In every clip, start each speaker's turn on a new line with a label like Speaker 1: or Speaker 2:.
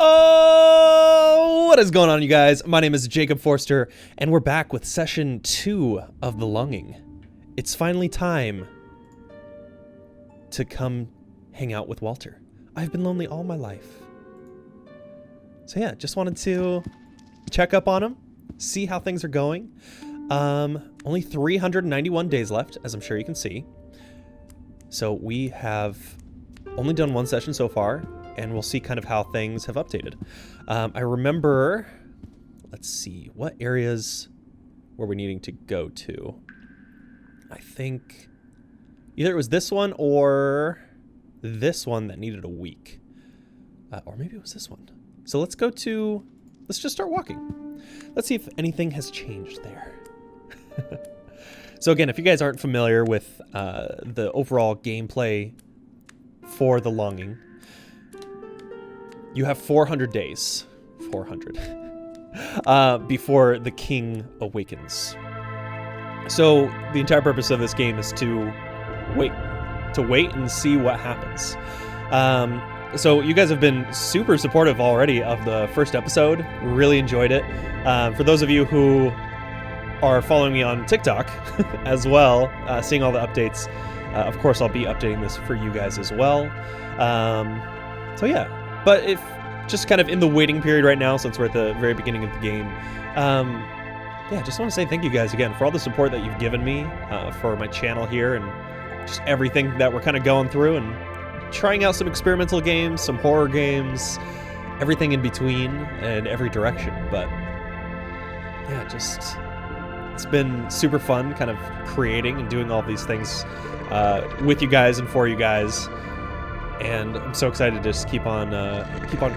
Speaker 1: Oh, what is going on, you guys? My name is Jacob Forster, and we're back with session 2 of Belonging. It's finally time to come hang out with Walter. I've been lonely all my life. So yeah, just wanted to check up on him, see how things are going. Only 391 days left, as I'm sure you can see. So we have only done one session so far, and we'll see kind of how things have updated. I remember, let's see, what areas were we needing to go to? I think either it was this one or this one that needed a week. Or maybe it was this one. So let's just start walking. Let's see if anything has changed there. So again, if you guys aren't familiar with the overall gameplay for the Longing, you have 400 days, 400, before the king awakens. So the entire purpose of this game is to wait and see what happens. So you guys have been super supportive already of the first episode. Really enjoyed it. For those of you who are following me on TikTok as well, seeing all the updates, of course I'll be updating this for you guys as well. So yeah. But if just kind of in the waiting period right now, since we're at the very beginning of the game, yeah, just want to say thank you guys again for all the support that you've given me for my channel here and just everything that we're kind of going through and trying out some experimental games, some horror games, everything in between and every direction. But yeah, just it's been super fun kind of creating and doing all these things with you guys and for you guys. And I'm so excited to just keep on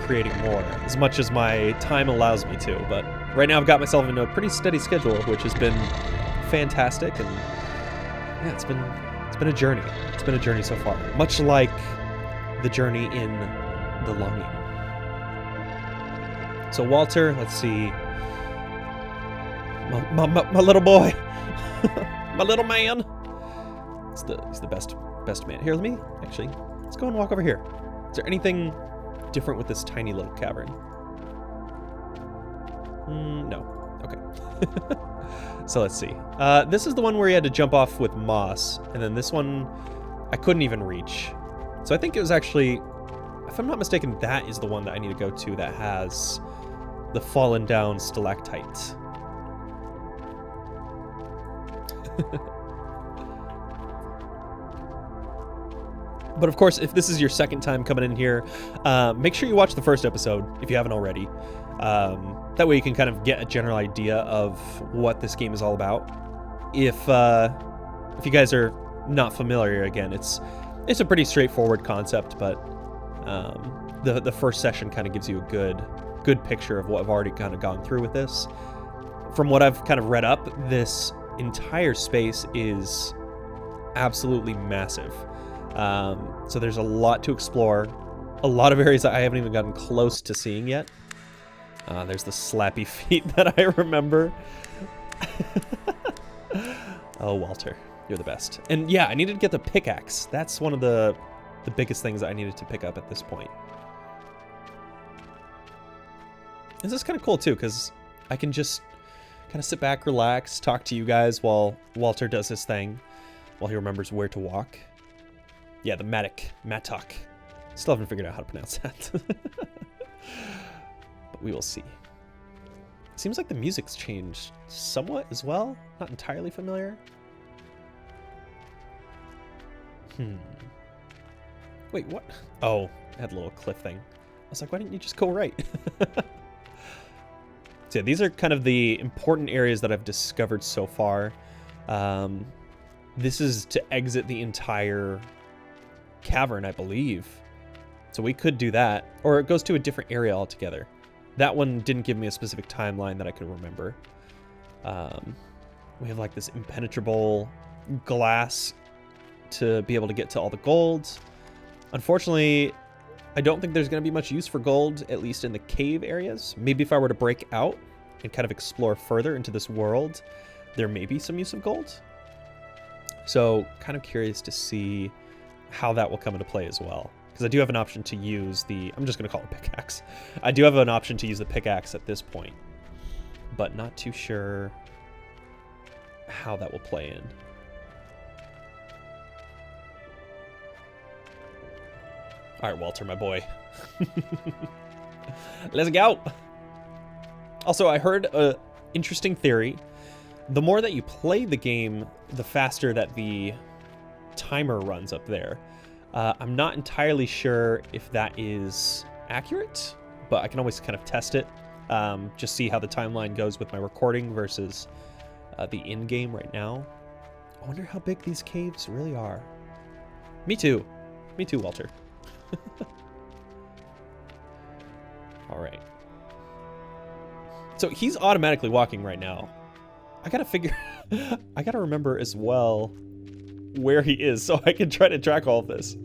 Speaker 1: creating more, as much as my time allows me to. But right now I've got myself in a pretty steady schedule, which has been fantastic. And yeah, it's been a journey. It's been a journey so far, much like the journey in the Longing. So Walter, let's see, my little boy, my little man. He's the best man. Here, let me actually. Let's go and walk over here. Is there anything different with this tiny little cavern? No. Okay. So let's see. This is the one where you had to jump off with moss, and then this one I couldn't even reach. So I think it was actually, if I'm not mistaken, that is the one that I need to go to that has the fallen down stalactite. But of course, if this is your second time coming in here, make sure you watch the first episode if you haven't already. That way you can kind of get a general idea of what this game is all about. If you guys are not familiar, again, it's a pretty straightforward concept, but the first session kind of gives you a good picture of what I've already kind of gone through with this. From what I've kind of read up, this entire space is absolutely massive. So there's a lot to explore, a lot of areas that I haven't even gotten close to seeing yet. There's the slappy feet that I remember. Oh, Walter, you're the best. And yeah, I needed to get the pickaxe. That's one of the biggest things that I needed to pick up at this point. This is kind of cool too, because I can just kind of sit back, relax, talk to you guys while Walter does his thing, while he remembers where to walk. Yeah, the Mattock. Still haven't figured out how to pronounce that. But we will see. Seems like the music's changed somewhat as well. Not entirely familiar. Wait, what? Oh, it had a little cliff thing. I was like, why didn't you just go right? So yeah, these are kind of the important areas that I've discovered so far. This is to exit the entire cavern, I believe. So we could do that, or it goes to a different area altogether. That one didn't give me a specific timeline that I could remember. We have like this impenetrable glass to be able to get to all the gold. Unfortunately, I don't think there's going to be much use for gold, at least in the cave areas. Maybe if I were to break out and kind of explore further into this world, there may be some use of gold. So kind of curious to see how that will come into play as well. Because I do have an option to use the... I'm just going to call it pickaxe. I do have an option to use the pickaxe at this point. But not too sure how that will play in. All right, Walter, my boy. Let's go. Also, I heard an interesting theory. The more that you play the game, the faster that the timer runs up there. I'm not entirely sure if that is accurate, but I can always kind of test it. Just see how the timeline goes with my recording versus the in-game right now. I wonder how big these caves really are. Me too. Me too, Walter. All right. So he's automatically walking right now. I gotta remember as well where he is so I can try to track all of this.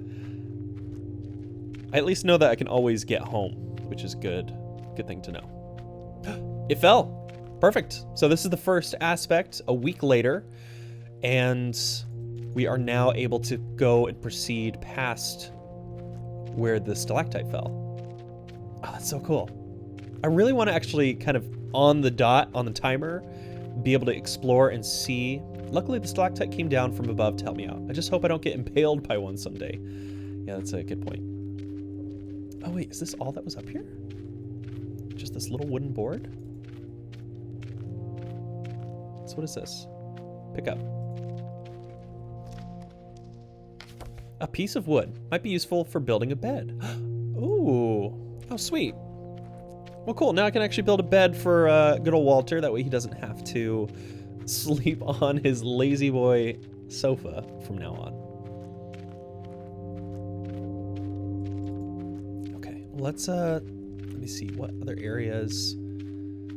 Speaker 1: I at least know that I can always get home, which is good. Good thing to know. It fell. Perfect. So this is the first aspect a week later, and we are now able to go and proceed past where the stalactite fell. Oh, that's so cool. I really want to actually kind of on the dot, on the timer, be able to explore and see. Luckily, the stalactite came down from above to help me out. I just hope I don't get impaled by one someday. Yeah, that's a good point. Oh, wait, is this all that was up here? Just this little wooden board? So what is this? Pick up. A piece of wood. Might be useful for building a bed. Ooh. Oh, sweet. Well, cool. Now I can actually build a bed for good old Walter. That way he doesn't have to sleep on his lazy boy sofa from now on. Okay, well, let's let me see what other areas.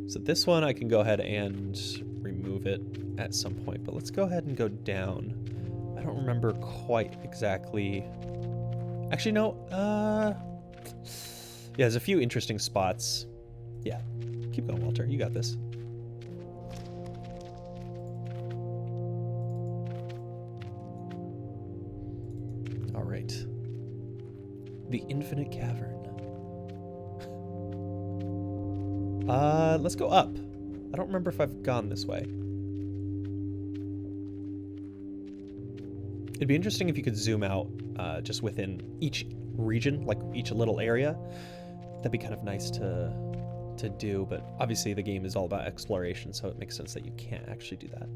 Speaker 1: So this one I can go ahead and remove it at some point, but let's go ahead and go down. I don't remember quite exactly. Actually, no. Yeah, there's a few interesting spots. Yeah, keep going, Walter. You got this. All right. The Infinite Cavern. Let's go up. I don't remember if I've gone this way. It'd be interesting if you could zoom out just within each region, like each little area. That'd be kind of nice to do, but obviously the game is all about exploration, so it makes sense that you can't actually do that.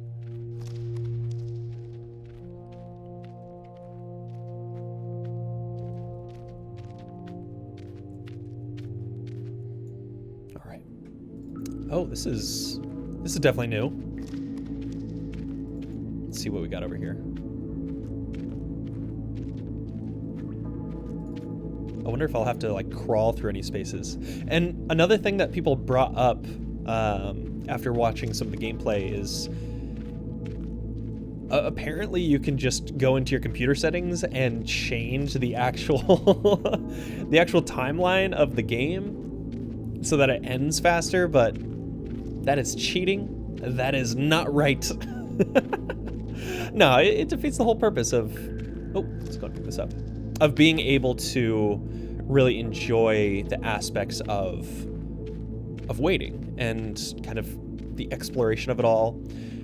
Speaker 1: All right. Oh, this is definitely new. Let's see what we got over here. I wonder if I'll have to like crawl through any spaces. And another thing that people brought up after watching some of the gameplay is apparently you can just go into your computer settings and change the actual the actual timeline of the game so that it ends faster, but that is cheating. That is not right. No, it defeats the whole purpose of... Oh, let's go and pick this up. Of being able to really enjoy the aspects of waiting and kind of the exploration of it all.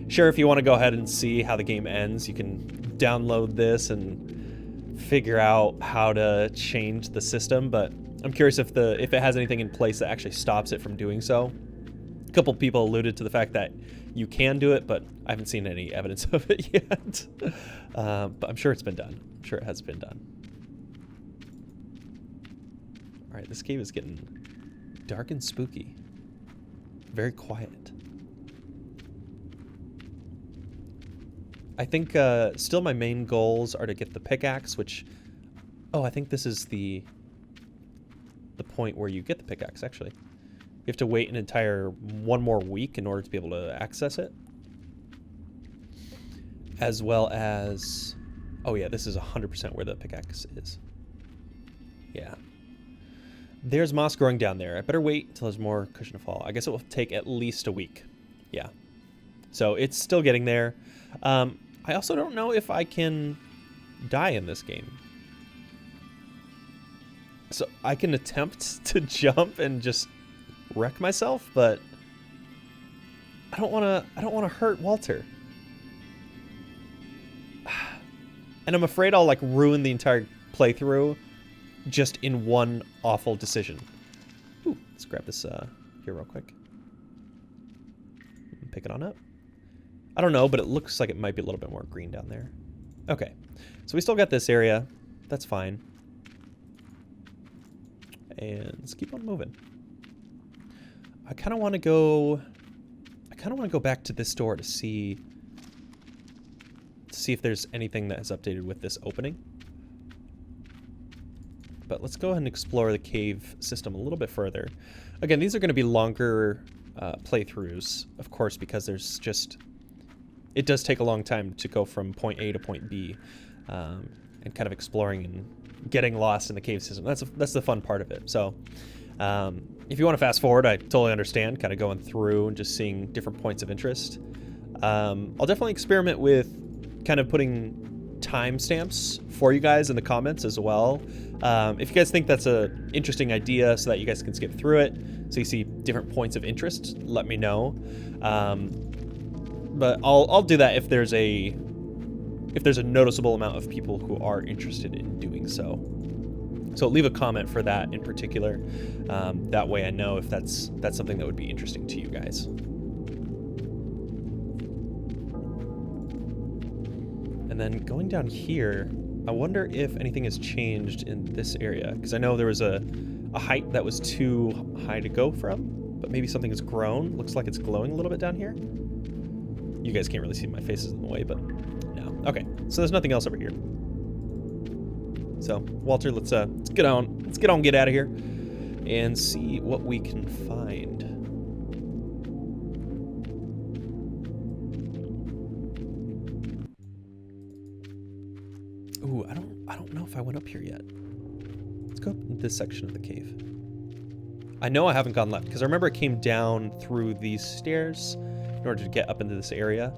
Speaker 1: Sure, if you want to go ahead and see how the game ends, you can download this and figure out how to change the system, but I'm curious if it has anything in place that actually stops it from doing so. A couple people alluded to the fact that you can do it, but I haven't seen any evidence of it yet. But I'm sure it's been done. I'm sure it has been done. All right, this cave is getting dark and spooky. Very quiet. I think still my main goals are to get the pickaxe, which... Oh, I think this is the point where you get the pickaxe, actually. You have to wait an entire one more week in order to be able to access it. As well as... Oh yeah, this is 100% where the pickaxe is. Yeah. There's moss growing down there. I better wait until there's more cushion to fall. I guess it will take at least a week. Yeah. So it's still getting there. I also don't know if I can die in this game. So I can attempt to jump and just wreck myself, but I don't want to hurt Walter. And I'm afraid I'll like ruin the entire playthrough just in one awful decision. Ooh, let's grab this here real quick. Pick it on up. I don't know, but it looks like it might be a little bit more green down there. Okay, so we still got this area. That's fine. And let's keep on moving. I kind of want to go back to this door to see if there's anything that is updated with this opening. But let's go ahead and explore the cave system a little bit further. Again, these are going to be longer playthroughs, of course, because it does take a long time to go from point A to point B, and kind of exploring and getting lost in the cave system. That's the fun part of it. So if you want to fast forward, I totally understand, kind of going through and just seeing different points of interest. I'll definitely experiment with kind of putting timestamps for you guys in the comments as well. If you guys think that's an interesting idea so that you guys can skip through it, so you see different points of interest, let me know. But I'll do that if there's a noticeable amount of people who are interested in doing so. So leave a comment for that in particular. That way I know if that's something that would be interesting to you guys. And then going down here, I wonder if anything has changed in this area, because I know there was a height that was too high to go from, but maybe something has grown. Looks like it's glowing a little bit down here. You guys can't really see, my face is in the way, but no. Okay, so there's nothing else over here. So Walter, let's get out of here and see what we can find. Ooh, I don't know if I went up here yet. Let's go up in this section of the cave. I know I haven't gone left because I remember it came down through these stairs in order to get up into this area.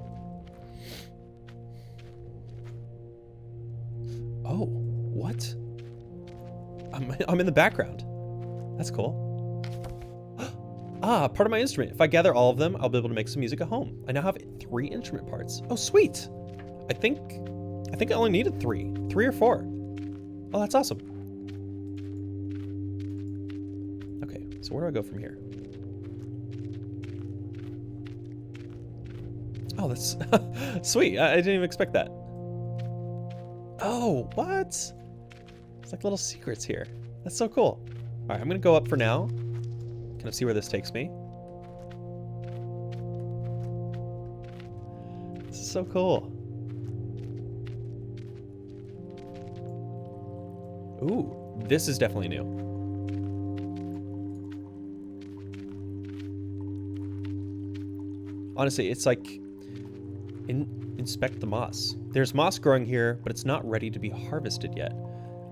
Speaker 1: Oh, what? I'm in the background. That's cool. Ah, part of my instrument. If I gather all of them, I'll be able to make some music at home. I now have 3 instrument parts. Oh, sweet. I think I only needed 3 or 4. Oh, that's awesome. Okay, so where do I go from here? Oh, that's sweet. I didn't even expect that. Oh, what? It's like little secrets here. That's so cool. All right, I'm gonna go up for now. Kind of see where this takes me. This is so cool. Ooh, this is definitely new. Honestly, it's like inspect the moss. There's moss growing here, but it's not ready to be harvested yet.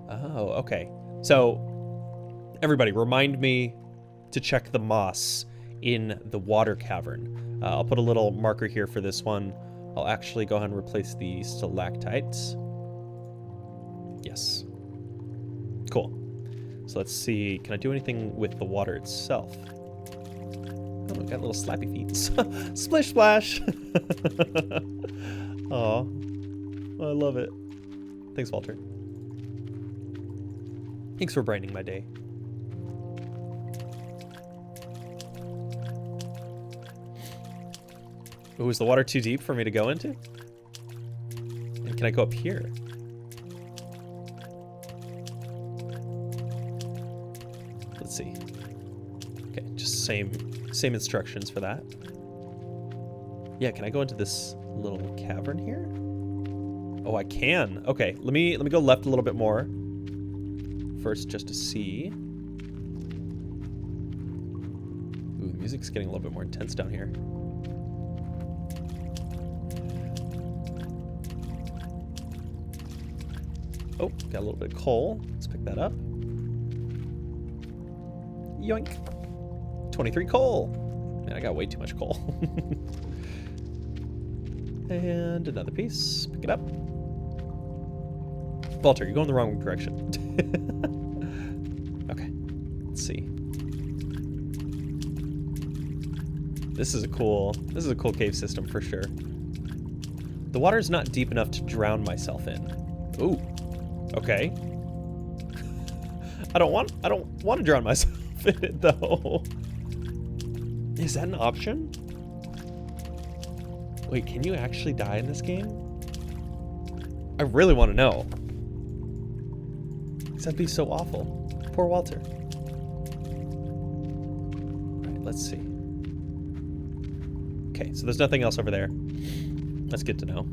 Speaker 1: Oh, okay. So everybody, remind me to check the moss in the water cavern. I'll put a little marker here for this one. I'll actually go ahead and replace the stalactites. Yes. Cool. So let's see, can I do anything with the water itself? Oh, got little slappy feet. Splish splash. Aw, I love it. Thanks, Walter. Thanks for brightening my day. Ooh, is the water too deep for me to go into? And can I go up here? Let's see. Okay, just same instructions for that. Yeah, can I go into this little cavern here? Oh, I can. Okay, let me go left a little bit more first, just to see. Ooh, the music's getting a little bit more intense down here. Oh, got a little bit of coal. Let's pick that up. Yoink. 23 coal. Man, I got way too much coal. And another piece. Pick it up. Walter, you're going the wrong direction. Let's see. This is a cool cave system for sure. The water's not deep enough to drown myself in. Ooh. Okay. I don't want to drown myself in it though. Is that an option? Wait, can you actually die in this game? I really want to know. That'd be so awful. Poor Walter. Alright, let's see. Okay, so there's nothing else over there. That's good to know.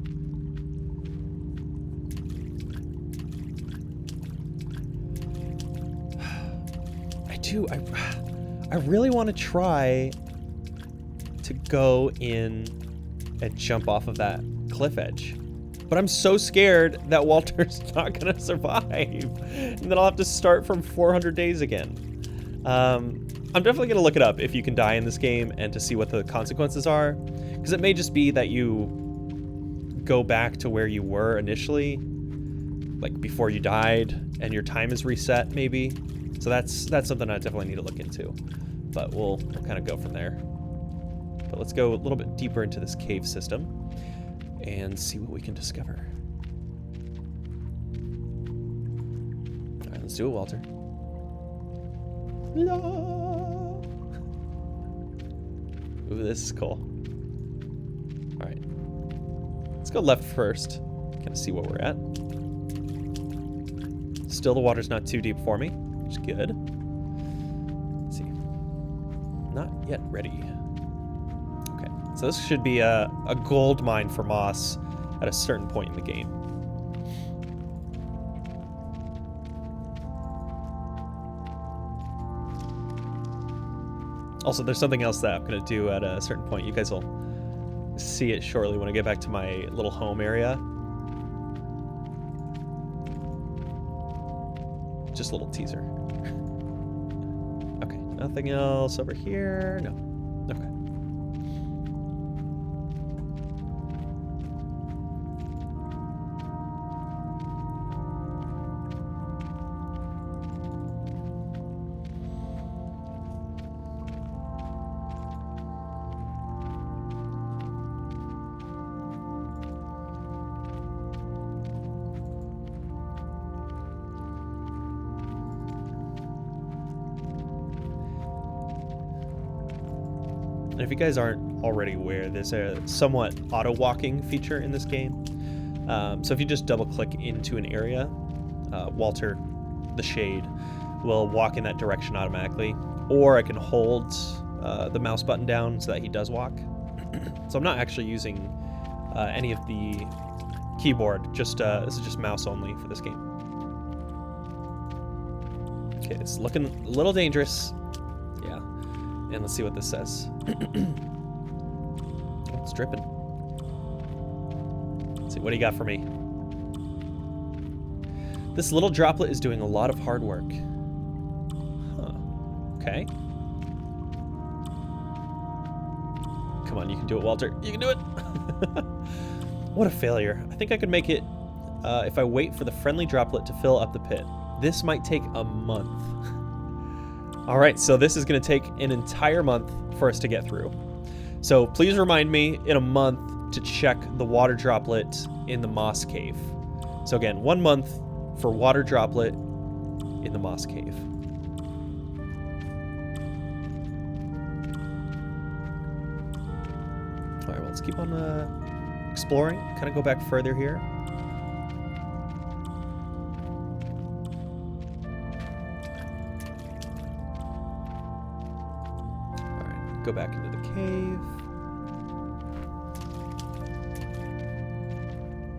Speaker 1: I really want to try to go in and jump off of that cliff edge. But I'm so scared that Walter's not going to survive. And then I'll have to start from 400 days again. I'm definitely going to look it up if you can die in this game and to see what the consequences are. Because it may just be that you go back to where you were initially, like before you died, and your time is reset maybe. So that's something I definitely need to look into. But we'll kind of go from there. But let's go a little bit deeper into this cave system and see what we can discover. All right, let's do it, Walter. No. Ooh, this is cool. All right, let's go left first. Kind of see what we're at. Still, the water's not too deep for me, which is good. Let's see. Not yet ready. Okay, so this should be a gold mine for Moss at a certain point in the game. Also, there's something else that I'm going to do at a certain point. You guys will see it shortly when I get back to my little home area. Just a little teaser. Okay, nothing else over here. No. Okay. And if you guys aren't already aware, there's a somewhat auto-walking feature in this game. So if you just double-click into an area, Walter, the shade, will walk in that direction automatically. Or I can hold the mouse button down so that he does walk. So I'm not actually using any of the keyboard. This is just mouse only for this game. Okay, it's looking a little dangerous. Yeah. And let's see what this says. Oh, it's dripping. Let's see, what do you got for me? This little droplet is doing a lot of hard work. Huh. Okay. Come on, you can do it, Walter. You can do it! What a failure. I think I could make it if I wait for the friendly droplet to fill up the pit. This might take a month. Alright, so this is going to take an entire month for us to get through. So please remind me in a month to check the water droplet in the moss cave. So again, 1 month for water droplet in the moss cave. Alright, well, let's keep on exploring. Kind of go back further here. Go back into the cave.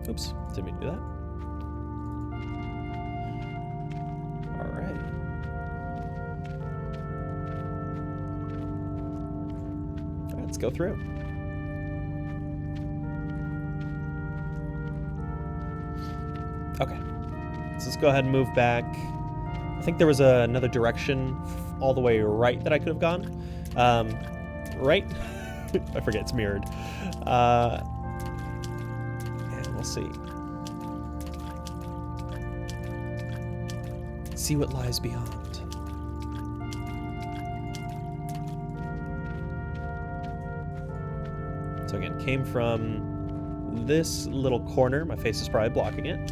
Speaker 1: Oops, didn't mean to do that. All right. All right, let's go through. Okay, so let's go ahead and move back. I think there was another direction all the way right that I could have gone. Right? I forget it's mirrored. And we'll see. See what lies beyond. So again, came from this little corner. My face is probably blocking it.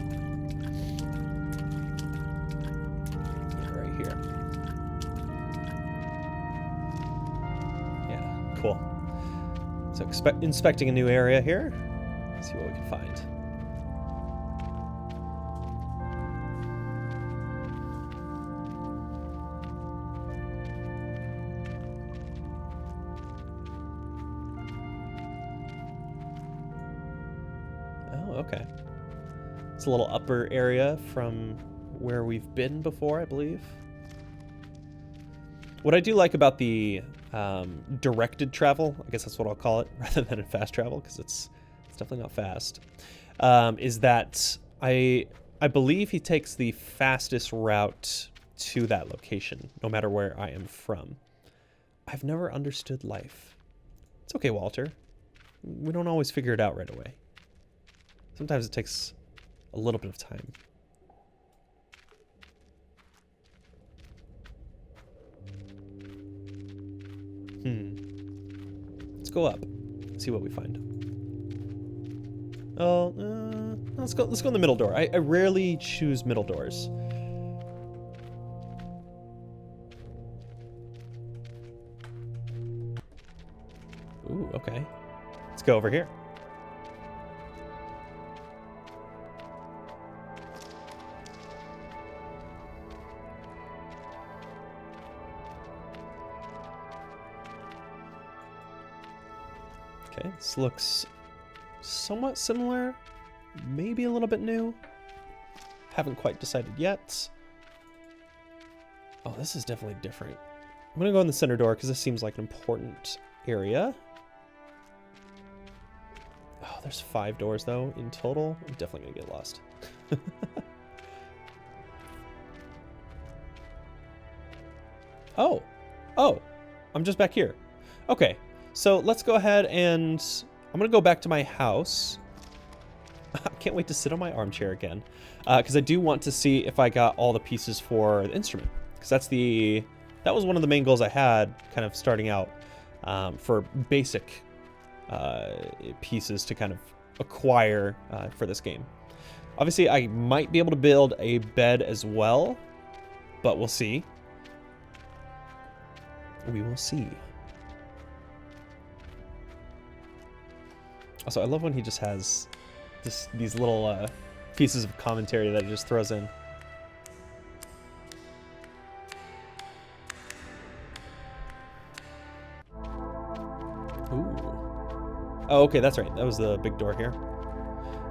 Speaker 1: Yeah, right here. Yeah, cool. So inspecting a new area here. Let's see what we can find. Okay. It's a little upper area from where we've been before, I believe. What I do like about the directed travel, I guess that's what I'll call it, rather than fast travel, because it's definitely not fast, is that I believe he takes the fastest route to that location, no matter where I am from. I've never understood life. It's okay, Walter. We don't always figure it out right away. Sometimes it takes a little bit of time. Let's go up. See what we find. Oh, let's go in the middle door. I rarely choose middle doors. Ooh, okay. Let's go over here. Okay, this looks somewhat similar, maybe a little bit new. Haven't quite decided yet. Oh, this is definitely different. I'm gonna go in the center door because this seems like an important area. Oh, there's 5 doors though in total. I'm definitely gonna get lost. Oh, I'm just back here. Okay. So let's go ahead and I'm going to go back to my house. I can't wait to sit on my armchair again because I do want to see if I got all the pieces for the instrument, because that was one of the main goals I had kind of starting out for basic pieces to kind of acquire for this game. Obviously, I might be able to build a bed as well, but we'll see. We will see. Also, I love when he just has these little pieces of commentary that he just throws in. Ooh. Oh, okay, that's right. That was the big door here.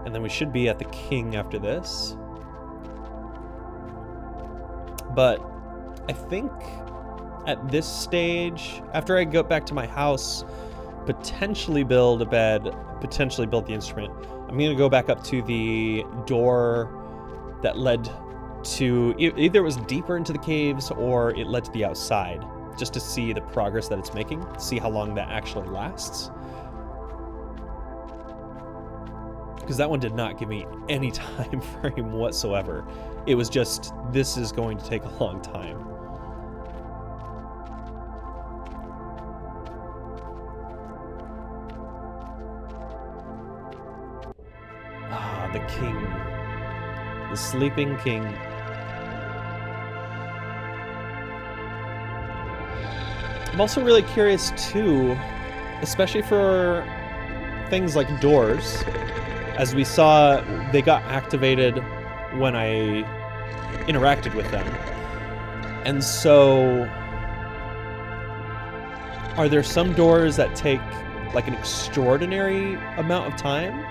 Speaker 1: And then we should be at the king after this. But I think at this stage, after I go back to my house, potentially build a bed, potentially build the instrument, I'm going to go back up to the door that led to, either it was deeper into the caves or it led to the outside, just to see the progress that it's making, see how long that actually lasts. Because that one did not give me any time frame whatsoever. It was just, this is going to take a long time. Ah, the king. The sleeping king. I'm also really curious too, especially for things like doors. As we saw, they got activated when I interacted with them. And so, are there some doors that take like an extraordinary amount of time?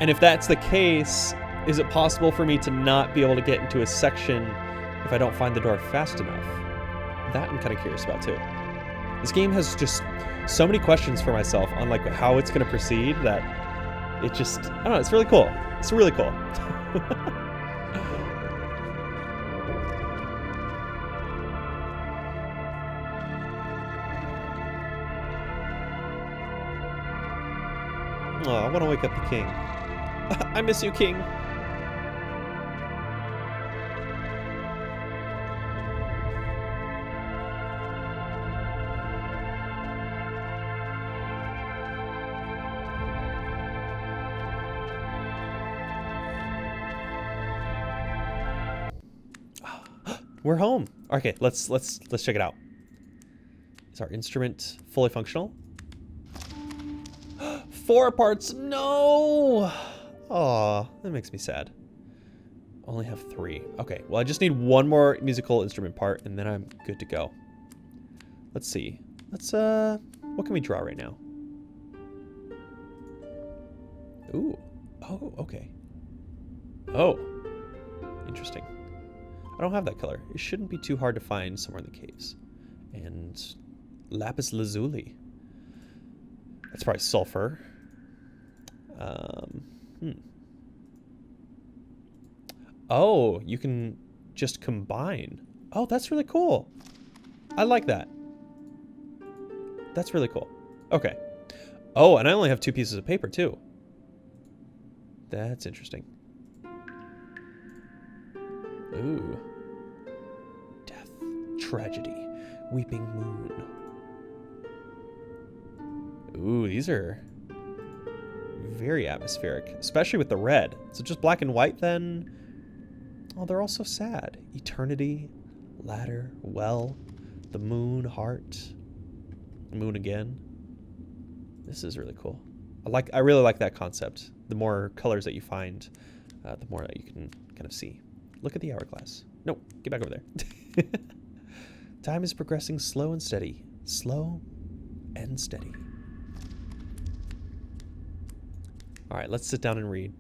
Speaker 1: And if that's the case, is it possible for me to not be able to get into a section if I don't find the door fast enough? That I'm kind of curious about too. This game has just so many questions for myself on like how it's going to proceed that it just, I don't know, it's really cool. It's really cool. Oh, I want to wake up the king. I miss you, king. We're home. Okay, let's check it out. Is our instrument fully functional? 4 parts. No. Aw, that makes me sad. Only have 3. Okay, well I just need 1 more musical instrument part and then I'm good to go. Let's see. What can we draw right now? Ooh. Oh, okay. Oh. Interesting. I don't have that color. It shouldn't be too hard to find somewhere in the caves. And lapis lazuli. That's probably sulfur. Oh, you can just combine. Oh, that's really cool. I like that. That's really cool. Okay. Oh, and I only have 2 pieces of paper too. That's interesting. Ooh. Death, tragedy, weeping moon. Ooh, these are very atmospheric, especially with the red. So just black and white then. Oh, they're all so sad. Eternity, ladder, well, the moon, heart, moon again. This is really cool. I really like that concept. The more colors that you find, the more that you can kind of see. Look at the hourglass. No, get back over there. Time is progressing slow and steady. Slow and steady. All right, let's sit down and read.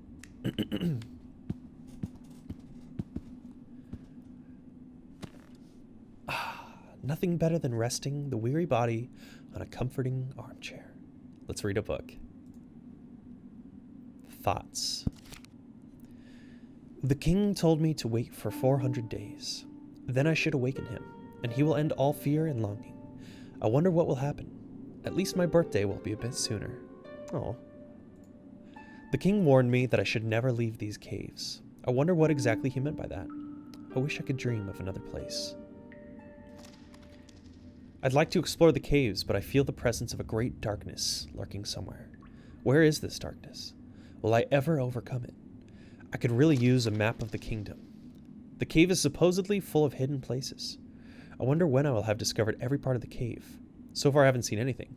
Speaker 1: Nothing better than resting the weary body on a comforting armchair. Let's read a book. Thoughts. The king told me to wait for 400 days. Then I should awaken him, and he will end all fear and longing. I wonder what will happen. At least my birthday will be a bit sooner. Oh. The king warned me that I should never leave these caves. I wonder what exactly he meant by that. I wish I could dream of another place. I'd like to explore the caves, but I feel the presence of a great darkness lurking somewhere. Where is this darkness? Will I ever overcome it? I could really use a map of the kingdom. The cave is supposedly full of hidden places. I wonder when I will have discovered every part of the cave. So far I haven't seen anything.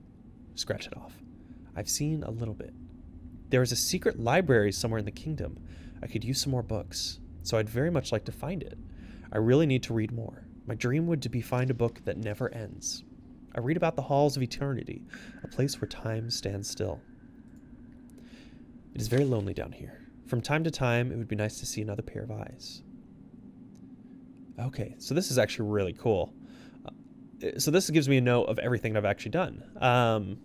Speaker 1: Scratch it off. I've seen a little bit. There is a secret library somewhere in the kingdom. I could use some more books, so I'd very much like to find it. I really need to read more. My dream would be find a book that never ends. I read about the halls of eternity, a place where time stands still. It is very lonely down here. From time to time, it would be nice to see another pair of eyes. Okay, so this is actually really cool. So this gives me a note of everything I've actually done.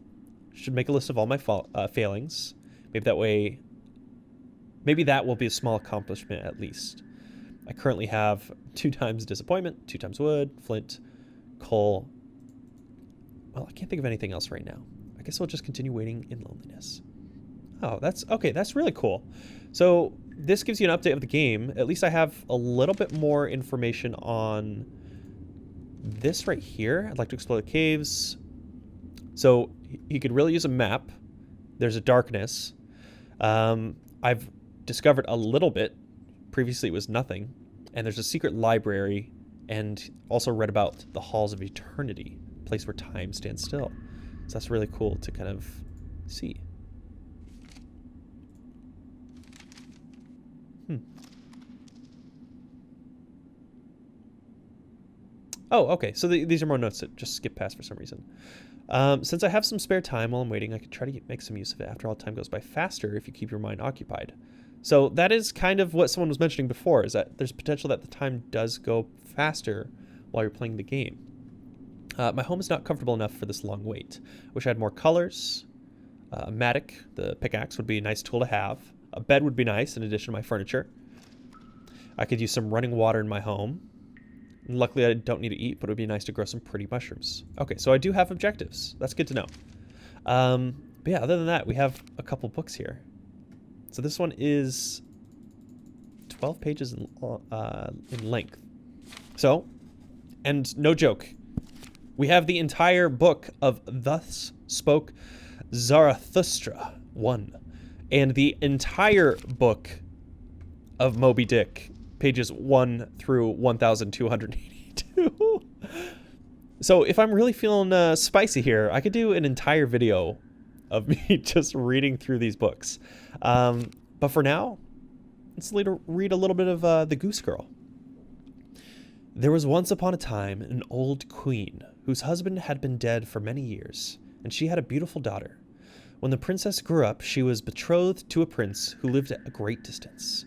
Speaker 1: Should make a list of all my failings. Maybe that will be a small accomplishment at least. I currently have 2 times disappointment, 2 times wood, flint, coal. Well, I can't think of anything else right now. I guess I'll just continue waiting in loneliness. Oh, that's okay. That's really cool. So this gives you an update of the game. At least I have a little bit more information on this right here. I'd like to explore the caves. So you could really use a map. There's a darkness. I've discovered a little bit. Previously it was nothing. And there's a secret library, and also read about the halls of eternity, a place where time stands still. So that's really cool to kind of see. Oh, okay. So these are more notes that just skip past for some reason. Since I have some spare time while I'm waiting, I could try to make some use of it. After all, time goes by faster if you keep your mind occupied. So that is kind of what someone was mentioning before, is that there's potential that the time does go faster while you're playing the game. My home is not comfortable enough for this long wait. Wish I had more colors. A mattock, the pickaxe, would be a nice tool to have. A bed would be nice in addition to my furniture. I could use some running water in my home. And luckily, I don't need to eat, but it would be nice to grow some pretty mushrooms. Okay, so I do have objectives. That's good to know. But yeah, other than that, we have a couple books here. So this one is 12 pages in length. So, and no joke, we have the entire book of Thus Spoke Zarathustra 1, and the entire book of Moby Dick pages 1 through 1282. So if I'm really feeling spicy here, I could do an entire video of me just reading through these books. But for now, let's read a little bit of The Goose Girl. There was once upon a time an old queen whose husband had been dead for many years, and she had a beautiful daughter. When the princess grew up, she was betrothed to a prince who lived at a great distance.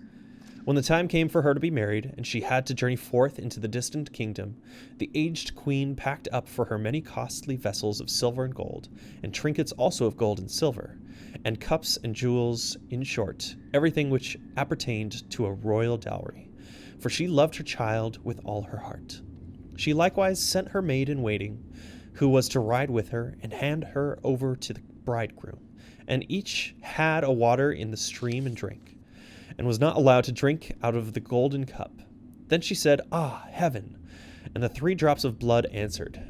Speaker 1: When the time came for her to be married, and she had to journey forth into the distant kingdom, the aged queen packed up for her many costly vessels of silver and gold, and trinkets also of gold and silver, and cups and jewels, in short, everything which appertained to a royal dowry, for she loved her child with all her heart. She likewise sent her maid-in-waiting, who was to ride with her and hand her over to the bridegroom, and each had a water in the stream and drink, and was not allowed to drink out of the golden cup. Then she said, "Ah, heaven!" And the 3 drops of blood answered,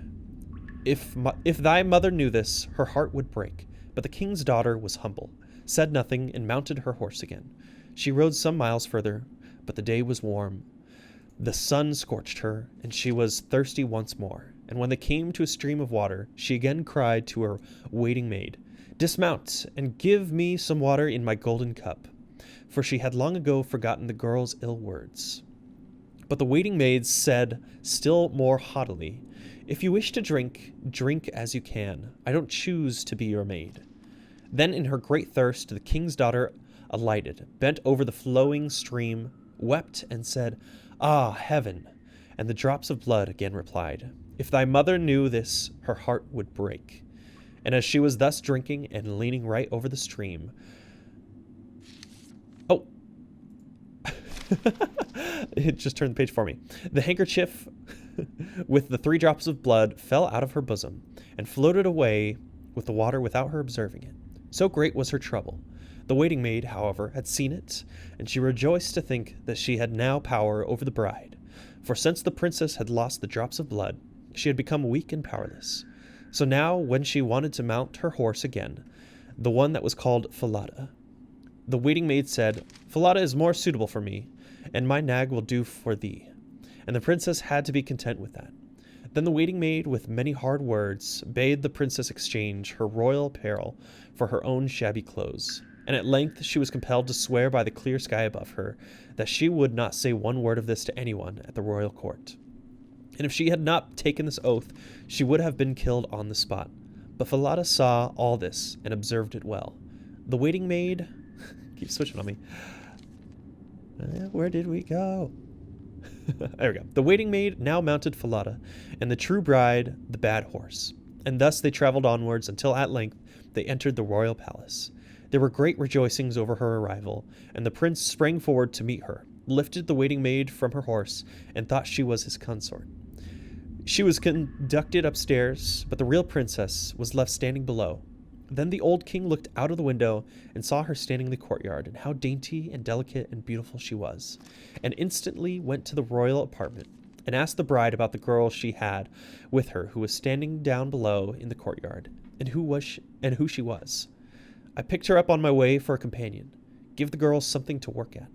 Speaker 1: If thy mother knew this, her heart would break." But the king's daughter was humble, said nothing, and mounted her horse again. She rode some miles further, but the day was warm. The sun scorched her, and she was thirsty once more. And when they came to a stream of water, she again cried to her waiting maid, "Dismount, and give me some water in my golden cup." For she had long ago forgotten the girl's ill words. But the waiting maid said still more haughtily, "If you wish to drink, drink as you can. I don't choose to be your maid." Then in her great thirst the king's daughter alighted, bent over the flowing stream, wept, and said, "Ah, heaven!" And the drops of blood again replied, "If thy mother knew this, her heart would break." And as she was thus drinking and leaning right over the stream, it just turned the page for me. The handkerchief with the 3 drops of blood fell out of her bosom and floated away with the water without her observing it. So great was her trouble. The waiting maid, however, had seen it, and she rejoiced to think that she had now power over the bride. For since the princess had lost the drops of blood, she had become weak and powerless. So now, when she wanted to mount her horse again, the one that was called Falada, the waiting maid said, "Falada is more suitable for me, and my nag will do for thee." And the princess had to be content with that. Then the waiting maid, with many hard words, bade the princess exchange her royal apparel for her own shabby clothes. And at length she was compelled to swear by the clear sky above her that she would not say one word of this to anyone at the royal court. And if she had not taken this oath, she would have been killed on the spot. But Falada saw all this and observed it well. The waiting maid keeps switching on me. Where did we go? There we go. The waiting maid now mounted Falada, and the true bride the bad horse. And thus they traveled onwards until at length they entered the royal palace. There were great rejoicings over her arrival, and the prince sprang forward to meet her, lifted the waiting maid from her horse, and thought she was his consort. She was conducted upstairs, but the real princess was left standing below. Then the old king looked out of the window and saw her standing in the courtyard, and how dainty and delicate and beautiful she was, and instantly went to the royal apartment and asked the bride about the girl she had with her, who was standing down below in the courtyard, and who she was. "I picked her up on my way for a companion. Give the girl something to work at,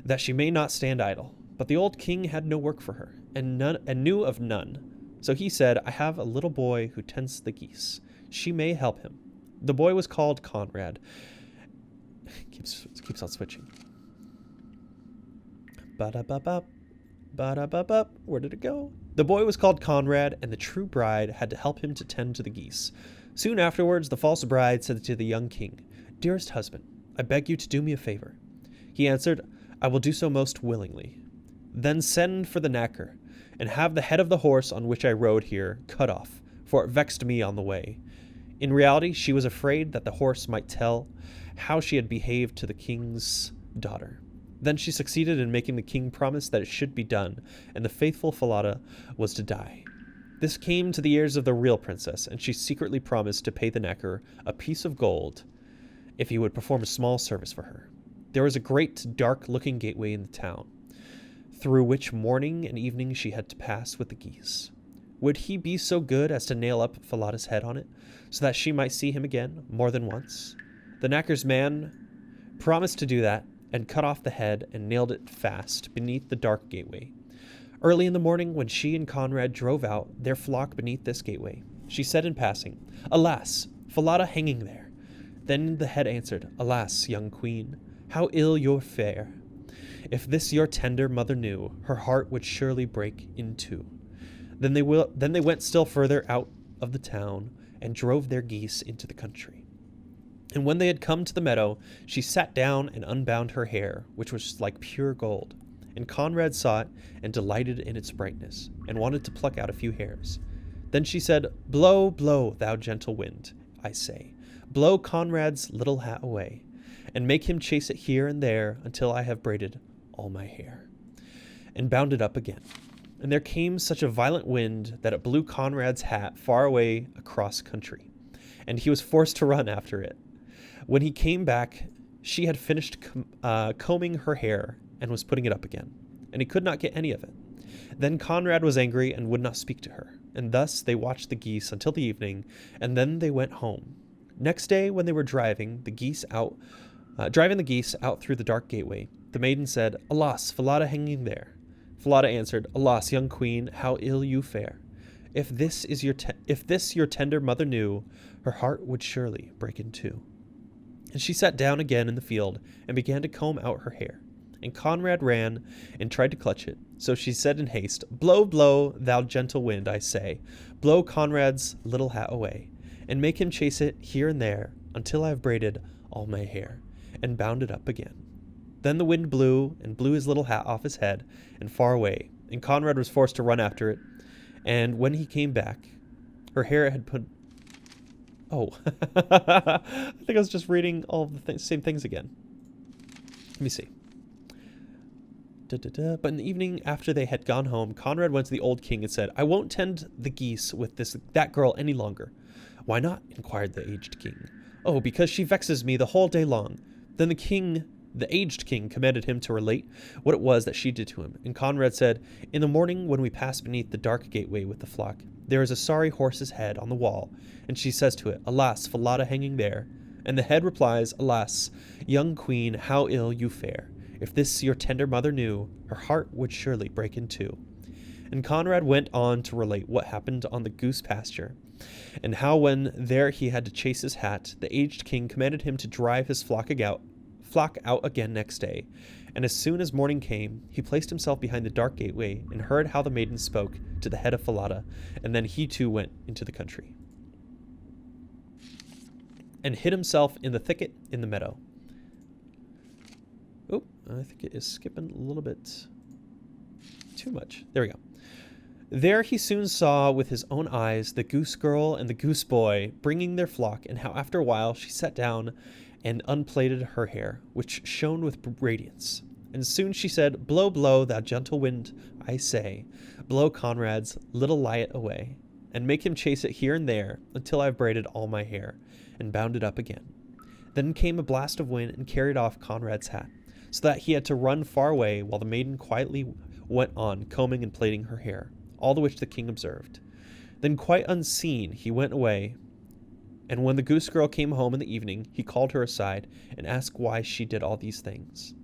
Speaker 1: that she may not stand idle." But the old king had no work for her, and knew of none. So he said, "I have a little boy who tends the geese. She may help him." The boy was called Conrad. Keeps on switching. Ba-da-ba-bop. Ba-da-ba-bop. Where did it go? The boy was called Conrad, and the true bride had to help him to tend to the geese. Soon afterwards, the false bride said to the young king, "Dearest husband, I beg you to do me a favor." He answered, "I will do so most willingly." "Then send for the knacker, and have the head of the horse on which I rode here cut off, for it vexed me on the way." In reality, she was afraid that the horse might tell how she had behaved to the king's daughter. Then she succeeded in making the king promise that it should be done, and the faithful Falada was to die. This came to the ears of the real princess, and she secretly promised to pay the knacker a piece of gold if he would perform a small service for her. There was a great dark-looking gateway in the town, through which morning and evening she had to pass with the geese. Would he be so good as to nail up Falada's head on it, so that she might see him again more than once? The knacker's man promised to do that, and cut off the head and nailed it fast beneath the dark gateway. Early in the morning, when she and Conrad drove out their flock beneath this gateway, she said in passing, "Alas, Falada hanging there." Then the head answered, "Alas, young queen, how ill you fare. If this your tender mother knew, her heart would surely break in two." Then they went still further out of the town and drove their geese into the country. And when they had come to the meadow, she sat down and unbound her hair, which was like pure gold. And Conrad saw it and delighted in its brightness, and wanted to pluck out a few hairs. Then she said, "Blow, blow, thou gentle wind, I say, blow Conrad's little hat away, and make him chase it here and there until I have braided all my hair, and bound it up again." And there came such a violent wind that it blew Conrad's hat far away across country, and he was forced to run after it. When he came back, she had finished combing her hair and was putting it up again, and he could not get any of it. Then Conrad was angry and would not speak to her, and thus they watched the geese until the evening, and then they went home. Next day, when they were driving the geese out through the dark gateway, the maiden said, "Alas, Falada hanging there." Falada answered, "Alas, young queen, how ill you fare. If this your tender mother knew, her heart would surely break in two." And she sat down again in the field and began to comb out her hair. And Conrad ran and tried to clutch it. So she said in haste, "Blow, blow, thou gentle wind, I say, blow Conrad's little hat away, and make him chase it here and there until I have braided all my hair, and bound it up again." Then the wind blew and blew his little hat off his head and far away, and Conrad was forced to run after it. And when he came back, her hair had put... Oh, I think I was just reading all of the same things again. Let me see. But in the evening, after they had gone home, Conrad went to the old king and said, "I won't tend the geese with that girl any longer." "Why not?" inquired the aged king. "Oh, because she vexes me the whole day long." Then the aged king commanded him to relate what it was that she did to him. And Conrad said, "In the morning, when we passed beneath the dark gateway with the flock, there is a sorry horse's head on the wall, and she says to it, 'Alas, Falada hanging there.' And the head replies, 'Alas, young queen, how ill you fare. If this your tender mother knew, her heart would surely break in two.'" And Conrad went on to relate what happened on the goose pasture, and how when there he had to chase his hat, the aged king commanded him to drive his flock out again next day. And as soon as morning came, he placed himself behind the dark gateway and heard how the maiden spoke to the head of Falada, and then he too went into the country and hid himself in the thicket in the meadow. Oh, I think it is skipping a little bit too much. There we go. There he soon saw with his own eyes the goose girl and the goose boy bringing their flock, and how after a while she sat down and unplaited her hair, which shone with radiance. And soon she said, "Blow, blow, thou gentle wind, I say, blow Conrad's little liot away, and make him chase it here and there until I've braided all my hair, and bound it up again." Then came a blast of wind and carried off Conrad's hat, so that he had to run far away, while the maiden quietly went on combing and plaiting her hair, all the which the king observed. Then quite unseen he went away, and when the goose girl came home in the evening, he called her aside and asked why she did all these things.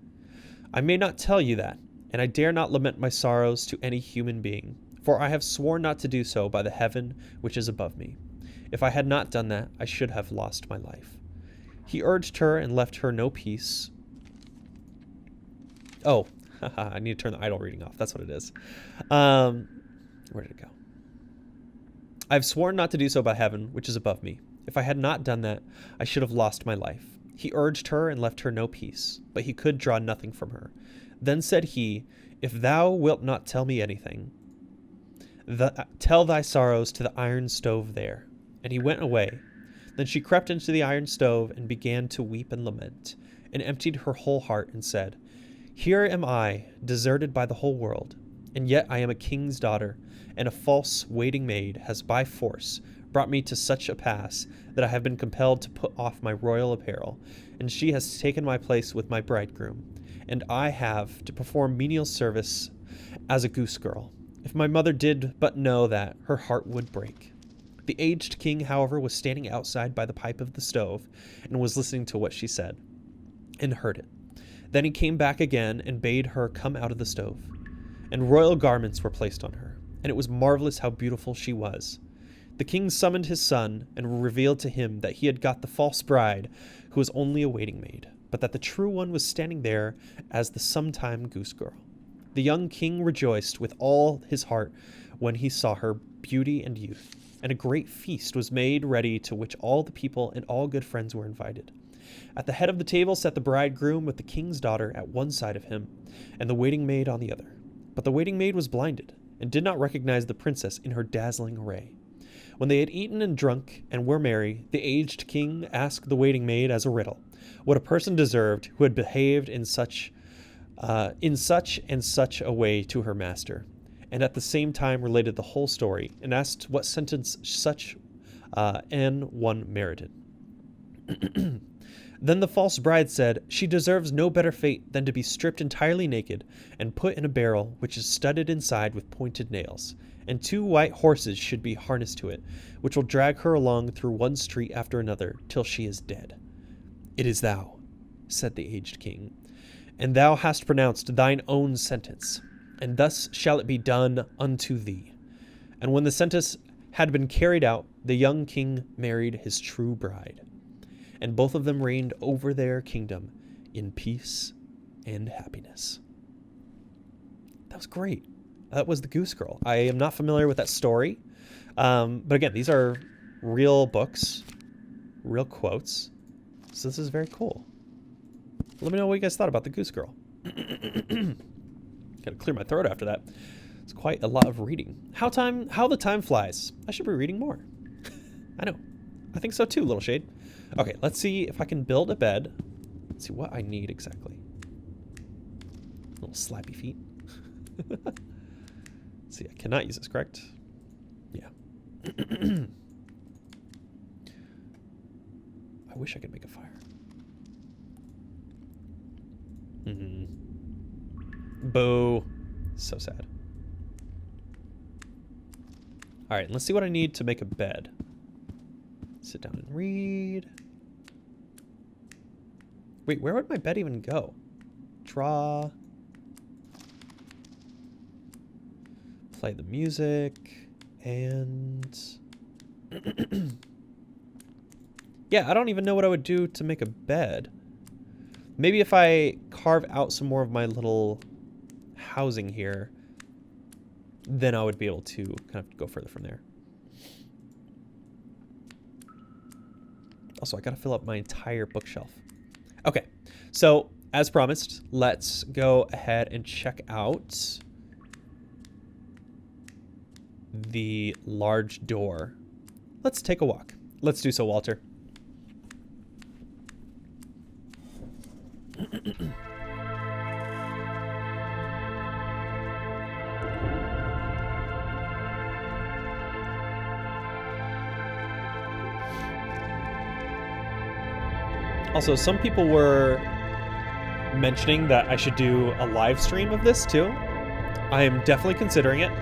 Speaker 1: "I may not tell you that, and I dare not lament my sorrows to any human being, for I have sworn not to do so by the heaven which is above me. If I had not done that, I should have lost my life." He urged her and left her no peace. Oh, I need to turn the idle reading off. That's what it is. Where did it go? "I've sworn not to do so by heaven, which is above me. If I had not done that, I should have lost my life." He urged her and left her no peace, but he could draw nothing from her. Then said he, "If thou wilt not tell me anything, tell thy sorrows to the iron stove there." And he went away. Then she crept into the iron stove and began to weep and lament, and emptied her whole heart and said, "Here am I, deserted by the whole world, and yet I am a king's daughter, and a false waiting maid has by force brought me to such a pass that I have been compelled to put off my royal apparel, and she has taken my place with my bridegroom, and I have to perform menial service as a goose girl. If my mother did but know that, her heart would break." The aged king, however, was standing outside by the pipe of the stove, and was listening to what she said, and heard it. Then he came back again and bade her come out of the stove. And royal garments were placed on her, and it was marvelous how beautiful she was. The king summoned his son and revealed to him that he had got the false bride, who was only a waiting maid, but that the true one was standing there as the sometime goose girl. The young king rejoiced with all his heart when he saw her beauty and youth, and a great feast was made ready, to which all the people and all good friends were invited. At the head of the table sat the bridegroom with the king's daughter at one side of him, and the waiting maid on the other. But the waiting maid was blinded, and did not recognize the princess in her dazzling array. When they had eaten and drunk and were merry, the aged king asked the waiting maid as a riddle what a person deserved who had behaved in such and such a way to her master, and at the same time related the whole story, and asked what sentence such an one merited. Then the false bride said, she deserves no better fate than to be stripped entirely naked and put in a barrel which is studded inside with pointed nails, and 2 white horses should be harnessed to it, which will drag her along through one street after another till she is dead. It is thou, said the aged king, and thou hast pronounced thine own sentence, and thus shall it be done unto thee. And when the sentence had been carried out, the young king married his true bride, and both of them reigned over their kingdom in peace and happiness. That was great. That was the Goose Girl. I am not familiar with that story, but again, these are real books, real quotes, so this is very cool. Let me know what you guys thought about the Goose Girl. Gotta clear my throat after that. It's quite a lot of reading. How the time flies. I should be reading more. I know. I think so too, Little Shade. Okay, let's see if I can build a bed. Let's see what I need exactly. Little slappy feet. Let's see, I cannot use this, correct? Yeah. I wish I could make a fire. Boo. So sad. Alright, let's see what I need to make a bed. Sit down and read. Wait, where would my bed even go? Draw. Play the music. And... yeah, I don't even know what I would do to make a bed. Maybe if I carve out some more of my little housing here, then I would be able to kind of go further from there. Also, I gotta fill up my entire bookshelf. Okay, so as promised, let's go ahead and check out the large door. Let's take a walk. Let's do so, Walter. Also, some people were mentioning that I should do a live stream of this too. I am definitely considering it.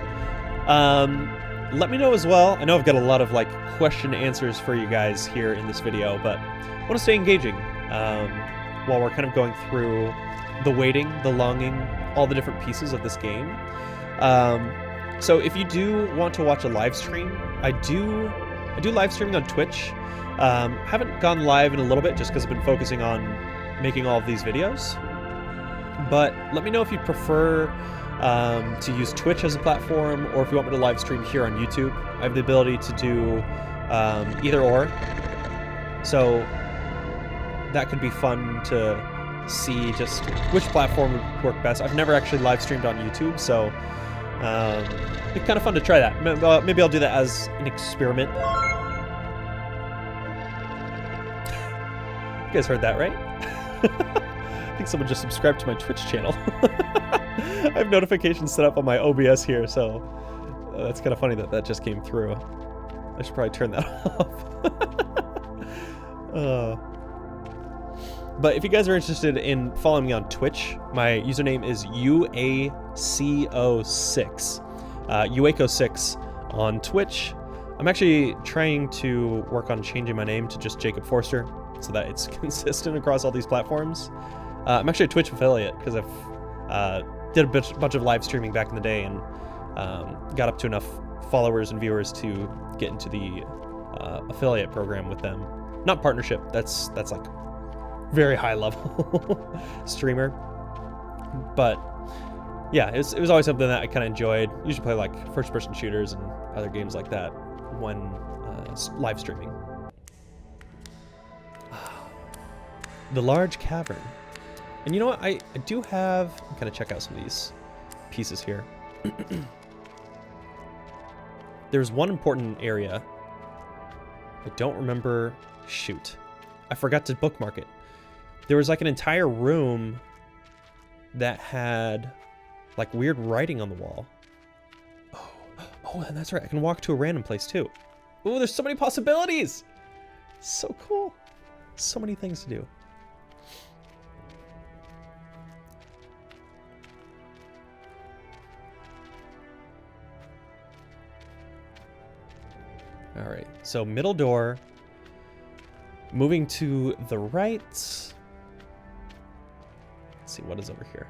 Speaker 1: Let me know as well. I know I've got a lot of like question answers for you guys here in this video, but I want to stay engaging while we're kind of going through the waiting, the longing, all the different pieces of this game. So if you do want to watch a live stream, I do live streaming on Twitch. Haven't gone live in a little bit just because I've been focusing on making all of these videos. But let me know if you prefer to use Twitch as a platform, or if you want me to live stream here on YouTube. I have the ability to do either or. So that could be fun to see just which platform would work best. I've never actually live streamed on YouTube, so it'd be kind of fun to try that. Maybe I'll do that as an experiment. You guys heard that, right? I think someone just subscribed to my Twitch channel. I have notifications set up on my OBS here, so that's kind of funny that that just came through. I should probably turn that off. But if you guys are interested in following me on Twitch, my username is UACO6. UACO6 on Twitch. I'm actually trying to work on changing my name to just Jacob Forster, so that it's consistent across all these platforms. I'm actually a Twitch affiliate because I've did a bunch of live streaming back in the day and got up to enough followers and viewers to get into the affiliate program with them. Not partnership. That's like very high level streamer. But yeah, it was always something that I kind of enjoyed. Usually play like first person shooters and other games like that when live streaming. The large cavern. And you know what? I do have... I'm going to check out some of these pieces here. There's one important area. I don't remember... Shoot. I forgot to bookmark it. There was like an entire room that had like weird writing on the wall. Oh, and that's right. I can walk to a random place too. Oh, there's so many possibilities. So cool. So many things to do. All right, so middle door. Moving to the right. Let's see what is over here.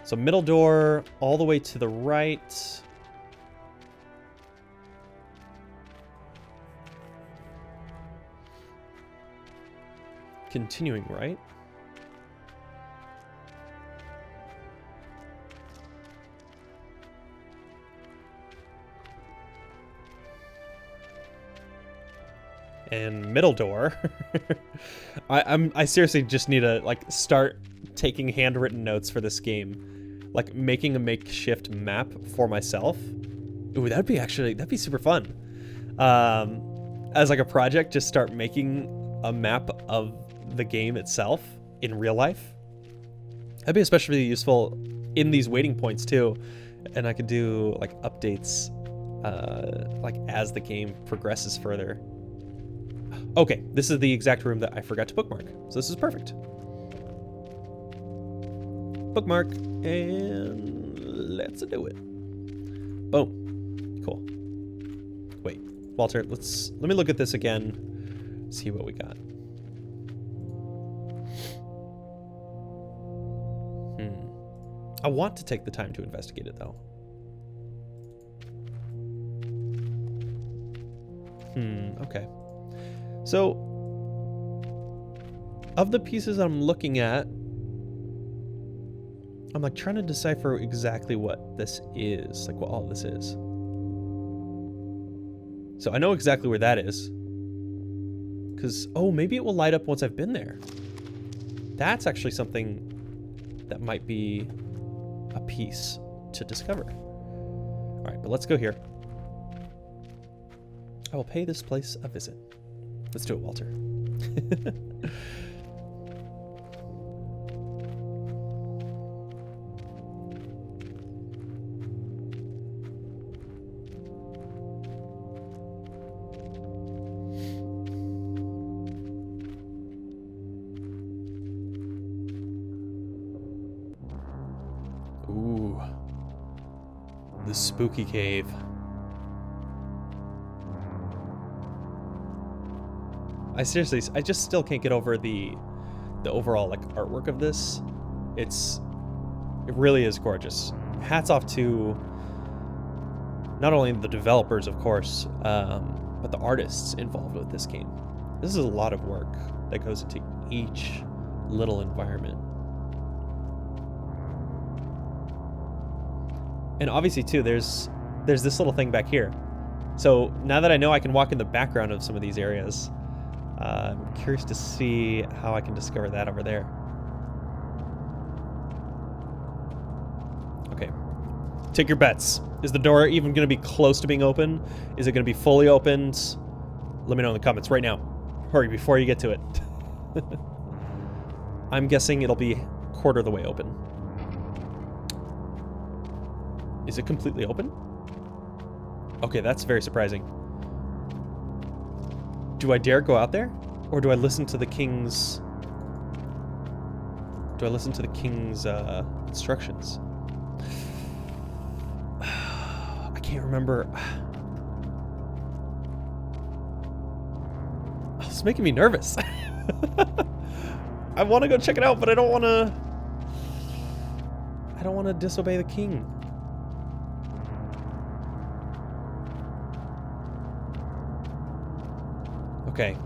Speaker 1: So middle door all the way to the right. Continuing right. And middle door. I seriously just need to like start taking handwritten notes for this game, like making a makeshift map for myself. Ooh, that'd be super fun. As like a project, just start making a map of the game itself in real life. That'd be especially useful in these waiting points too, and I could do like updates like as the game progresses further. Okay, this is the exact room that I forgot to bookmark, so this is perfect. Bookmark, and let's do it. Boom. Cool. Wait, Walter, let me look at this again, see what we got. I want to take the time to investigate it, though. Okay. So, of the pieces I'm looking at, I'm like trying to decipher exactly what this is, like what all this is. So I know exactly where that is. Because, oh, maybe it will light up once I've been there. That's actually something that might be a piece to discover. All right, but let's go here. I will pay this place a visit. Let's do it, Walter. Ooh. The spooky cave. I just still can't get over the overall like artwork of this. It really is gorgeous. Hats off to not only the developers, of course, but the artists involved with this game. This is a lot of work that goes into each little environment. And obviously too, there's this little thing back here. So now that I know I can walk in the background of some of these areas, I'm curious to see how I can discover that over there. Okay. Take your bets. Is the door even going to be close to being open? Is it going to be fully opened? Let me know in the comments right now. Hurry before you get to it. I'm guessing it'll be a quarter of the way open. Is it completely open? Okay, that's very surprising. Do I dare go out there? Or do I listen to the king's... instructions? I can't remember. is making me nervous. I want to go check it out, but I don't want to... I don't want to disobey the king. Okay.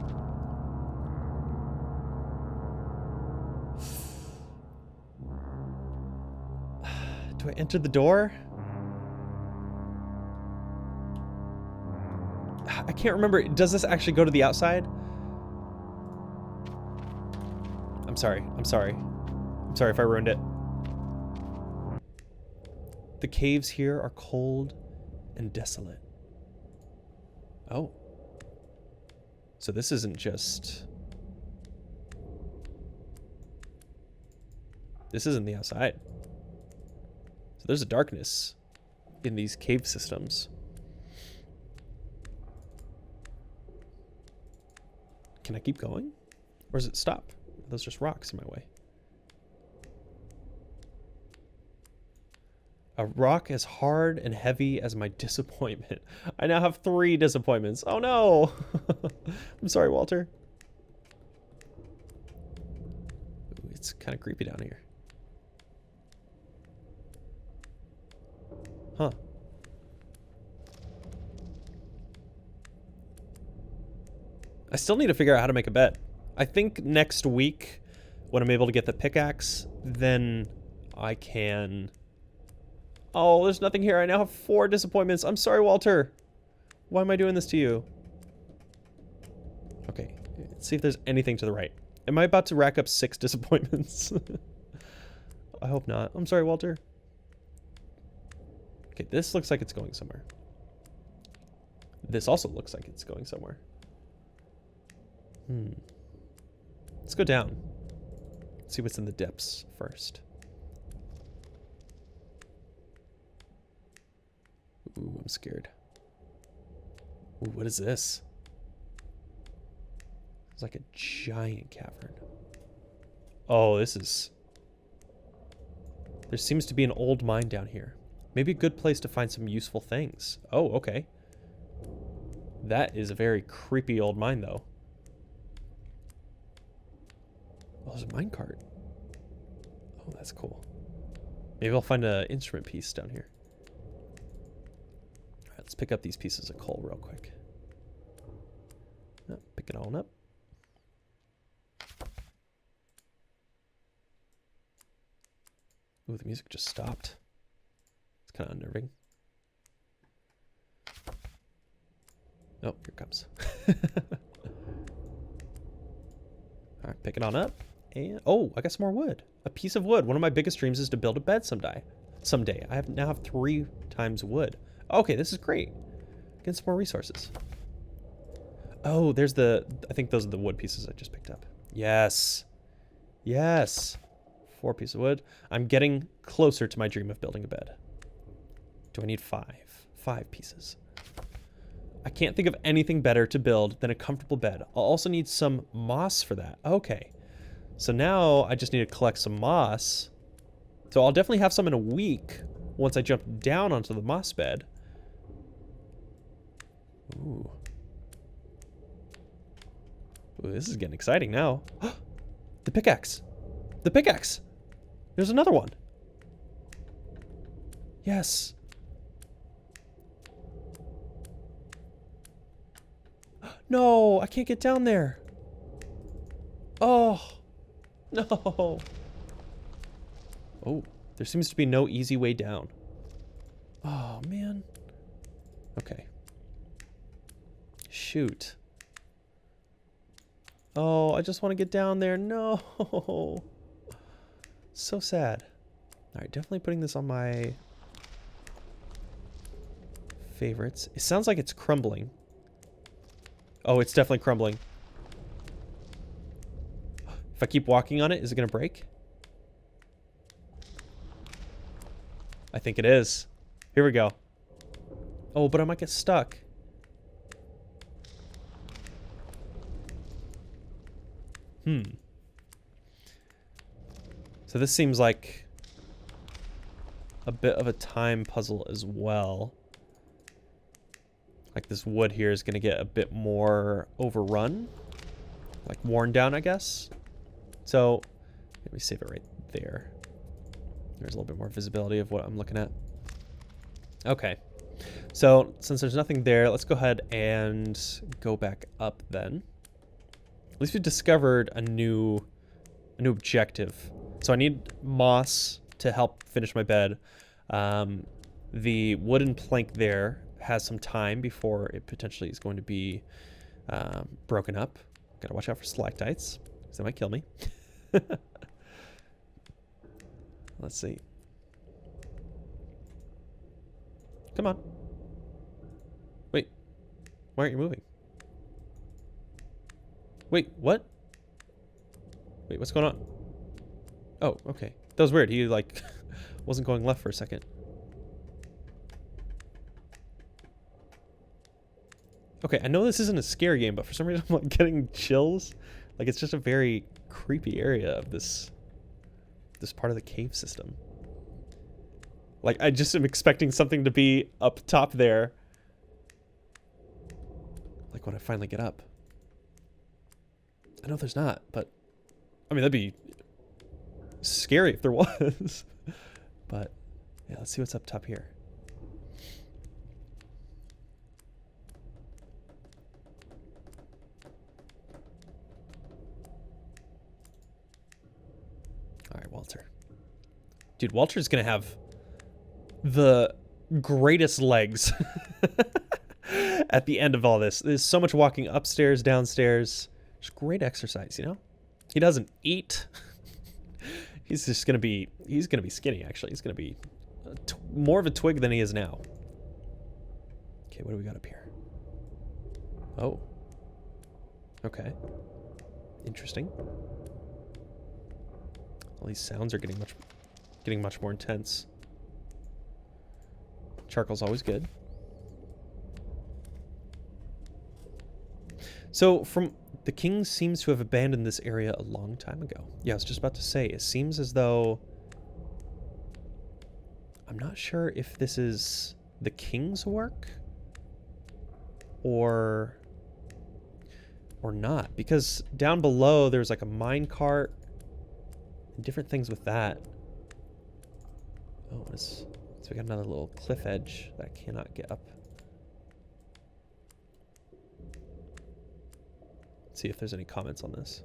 Speaker 1: Do I enter the door? I can't remember. Does this actually go to the outside? I'm sorry. I'm sorry. I'm sorry if I ruined it. The caves here are cold and desolate. Oh. So this isn't just... This isn't the outside. So there's a darkness in these cave systems. Can I keep going? Or does it stop? Are those just rocks in my way? A rock as hard and heavy as my disappointment. I now have 3 disappointments. Oh no! I'm sorry, Walter. Ooh, it's kind of creepy down here. Huh. I still need to figure out how to make a bed. I think next week, when I'm able to get the pickaxe, then I can... Oh, there's nothing here. I now have 4 disappointments. I'm sorry, Walter. Why am I doing this to you? Okay, let's see if there's anything to the right. Am I about to rack up 6 disappointments? I hope not. I'm sorry, Walter. Okay, this looks like it's going somewhere. This also looks like it's going somewhere. Let's go down. See what's in the depths first. Ooh, I'm scared. Ooh, what is this? It's like a giant cavern. Oh, this is... There seems to be an old mine down here. Maybe a good place to find some useful things. Oh, okay. That is a very creepy old mine, though. Oh, there's a minecart. Oh, that's cool. Maybe I'll find an instrument piece down here. All right, let's pick up these pieces of coal real quick. Oh, pick it on up. Ooh, the music just stopped. It's kind of unnerving. Oh, here it comes. All right, pick it on up. And, oh, I got some more wood. A piece of wood. One of my biggest dreams is to build a bed someday. I now have 3 times wood. Okay, this is great. Getting some more resources. Oh, there's the... I think those are the wood pieces I just picked up. Yes. Yes. 4 pieces of wood. I'm getting closer to my dream of building a bed. Do I need 5? 5 pieces. I can't think of anything better to build than a comfortable bed. I'll also need some moss for that. Okay. So now I just need to collect some moss. So I'll definitely have some in a week once I jump down onto the moss bed. Ooh. Ooh, this is getting exciting now. The pickaxe. The pickaxe. There's another one. Yes. No, I can't get down there. Oh, no. Oh, there seems to be no easy way down. Oh, man. Okay. Shoot. Oh, I just want to get down there. No. So sad. All right, definitely putting this on my favorites. It sounds like it's crumbling. Oh, it's definitely crumbling. If I keep walking on it, is it going to break? I think it is. Here we go. Oh, but I might get stuck. So this seems like a bit of a time puzzle as well. Like this wood here is going to get a bit more overrun. like worn down, I guess. So let me save it right there. There's a little bit more visibility of what I'm looking at. Okay. So since there's nothing there, let's go ahead and go back up then. At least we discovered a new objective. So I need moss to help finish my bed. The wooden plank there has some time before it potentially is going to be broken up. Gotta watch out for stalactites, because they might kill me. Let's see. Come on. Wait. Why aren't you moving? Wait, what? Wait, what's going on? Oh, okay. That was weird. He, like, wasn't going left for a second. Okay, I know this isn't a scary game, but for some reason I'm, like, getting chills. Like, it's just a very creepy area of this part of the cave system. Like, I just am expecting something to be up top there. Like, when I finally get up. I know there's not, but... I mean, that'd be scary if there was. But, yeah, let's see what's up top here. Alright, Walter. Dude, Walter's gonna have the greatest legs at the end of all this. There's so much walking upstairs, downstairs. Just great exercise, you know? He doesn't eat. He's gonna be skinny, actually. He's gonna be more of a twig than he is now. Okay, what do we got up here? Oh. Okay. Interesting. All these sounds are getting much more intense. Charcoal's always good. So the king seems to have abandoned this area a long time ago. Yeah, I was just about to say, it seems as though... I'm not sure if this is the king's work or not, because down below there's like a mine cart and different things with that. Oh, so we got another little cliff edge that I cannot get up. Let's see if there's any comments on this.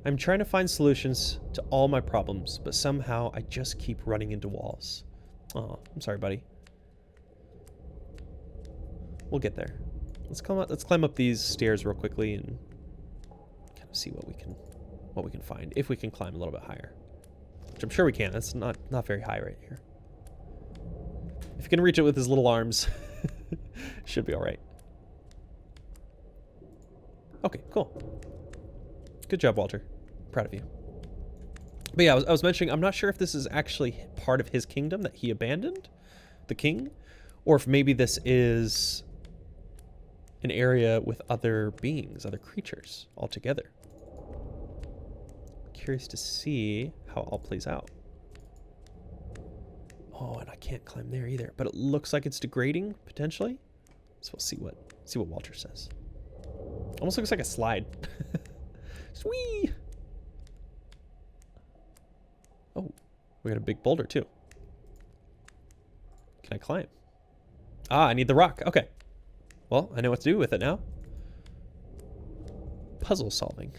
Speaker 1: I'm trying to find solutions to all my problems, but somehow I just keep running into walls. Oh, I'm sorry, buddy. We'll get there. Let's climb up these stairs real quickly and kind of see what we can find, if we can climb a little bit higher. Which I'm sure we can. That's not very high right here. If you can reach it with his little arms, should be all right. Okay, cool. Good job, Walter. Proud of you. But yeah, I was mentioning, I'm not sure if this is actually part of his kingdom that he abandoned, the king, or if maybe this is an area with other beings, other creatures altogether. Curious to see how it all plays out. Oh, and I can't climb there either, but it looks like it's degrading potentially. So we'll see what Walter says. Almost looks like a slide. Sweet. Oh, we got a big boulder too. Can I climb? Ah, I need the rock. Okay. Well, I know what to do with it now. Puzzle solving.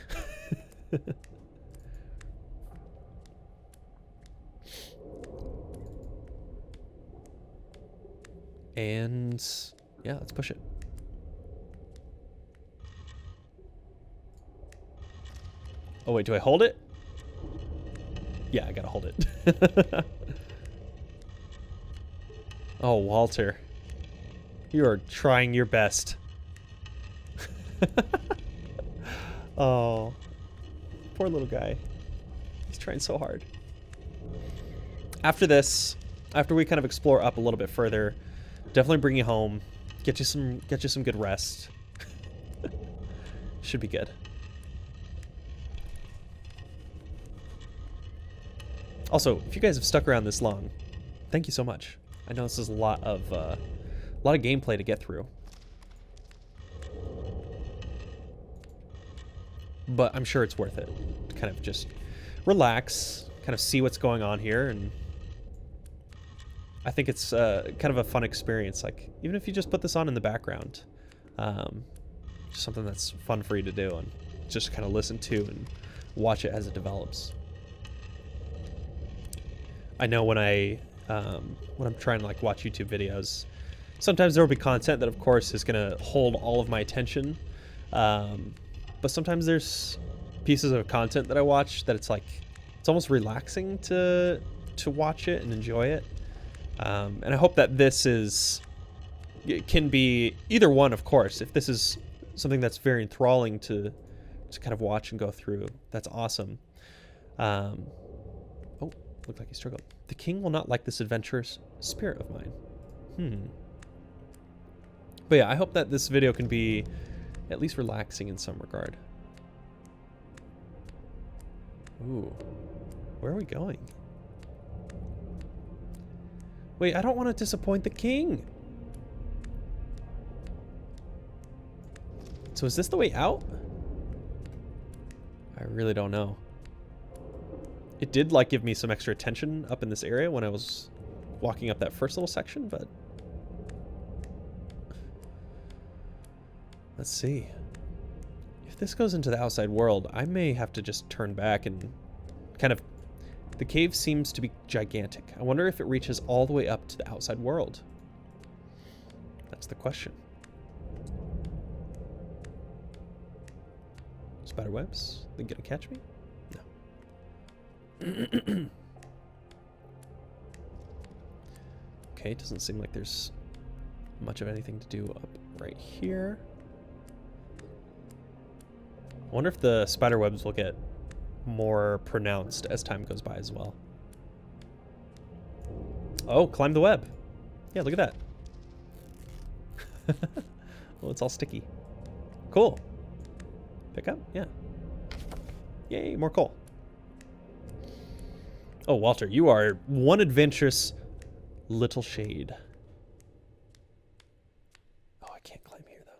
Speaker 1: And yeah, let's push it. Oh wait, do I hold it? Yeah, I gotta hold it. Oh, Walter. You are trying your best. Oh, poor little guy. He's trying so hard. After this, after we kind of explore up a little bit further, definitely bring you home. Get you some good rest. Should be good. Also, if you guys have stuck around this long, thank you so much. I know this is a lot of gameplay to get through. but I'm sure it's worth it to kind of just relax, kind of see what's going on here, and I think it's kind of a fun experience. Like, even if you just put this on in the background, just something that's fun for you to do and just kind of listen to and watch it as it develops. I know when I'm trying to like watch YouTube videos, sometimes there will be content that of course is going to hold all of my attention, but sometimes there's pieces of content that I watch that it's like it's almost relaxing to watch it and enjoy it, and I hope that this can be either one. Of course, if this is something that's very enthralling to kind of watch and go through, that's awesome. Oh, looked like he struggled. The king will not like this adventurous spirit of mine. But yeah, I hope that this video can be at least relaxing in some regard. Ooh, where are we going? Wait, I don't want to disappoint the king. So is this the way out? I really don't know. It did like give me some extra attention up in this area when I was walking up that first little section, but let's see. If this goes into the outside world, I may have to just turn back and kind of... The cave seems to be gigantic. I wonder if it reaches all the way up to the outside world. That's the question. Spider webs? They gonna catch me? No. Okay, doesn't seem like there's much of anything to do up right here. I wonder if the spider webs will get more pronounced as time goes by as well. Oh, climb the web. Yeah, look at that. Oh, it's all sticky. Cool. Pick up? Yeah. Yay, more coal. Oh, Walter, you are one adventurous little shade. Oh, I can't climb here, though.